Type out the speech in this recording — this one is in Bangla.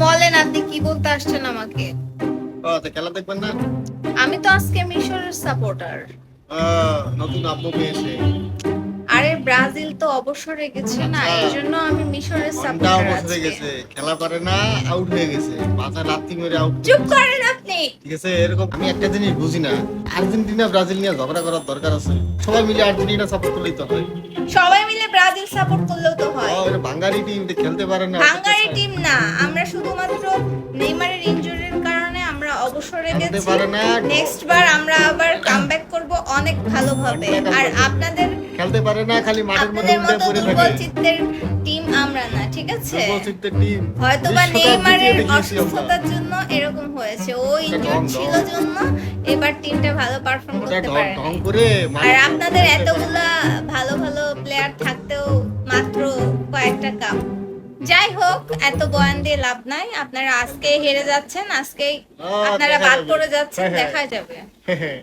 বলেন আপনি কি বলতে আসছেন আমাকে? ও তো খেলা দেখবেন না? আমি তো আজকে মিশরের সাপোর্টার। নতুন আব্বু পেয়েছে। আরে ব্রাজিল তো অবসরে গেছে না, আচ্ছা, এই জন্য আমি মিশরের ঘন্টা সাপোর্টার বসে আজকে। গেছে, খেলা পারে না, আউট হয়ে গেছে, মাথায় লাথি মেরে আউট। চুপ করেন আপনি। ঠিক আছে, এরকম আমি একটা জিনিস বুঝি না, আর্জেন্টিনা ব্রাজিল নিয়ে ঝগড়া করার দরকার আছে? সবাই মিলে আর্জেন্টিনা সাপোর্ট করলেই তো হয়। সবাই মিলে ব্রাজিল সাপোর্ট করলেও তো হয়। ওই বাঙালি টিম খেলতে পারে না, হাঙ্গারি টিম না, আমরা শুধুমাত্র নেইমারের ইনজুরির কারণে আমরা অবসরে খেলতে গেছি। পারে না। নেক্সট বার আমরা আবার কামব্যাক করব অনেক ভালোভাবে। আর আপনাদের খেলতে পারে না, খালি মাঠের মধ্যে আপনাদের উল্টে মতো পড়ে দুর্বল থাকে। চিত্তের টিম আমরা না, ঠিক আছে? দুর্বল টিম হয়তোবা বিশ্বকাপ নেইমারের জিতিয়ে দেখিয়েছি আমরা। অসুস্থতার জন্য এরকম হয়েছে, ও ইনজুর ঢং, ছিল ঢং। জন্য এবার টিমটা ভালো পারফর্ম ওটা করতে ঢং পারে ঢং নাই। করে আর আপনাদের এতগুলা ভালো ভালো প্লেয়ার থাকতেও মাত্র কয়েকটা কাপ। যাই হোক, এত বয়ান দিয়ে লাভ নাই। আপনারা আজকে হেরে যাচ্ছেন, আজকেই আপনারা দেখা বাদ যাবে। পড়ে যাচ্ছেন, হ্যাঁ, হ্যাঁ। দেখা যাবে। হ্যাঁ, হ্যাঁ।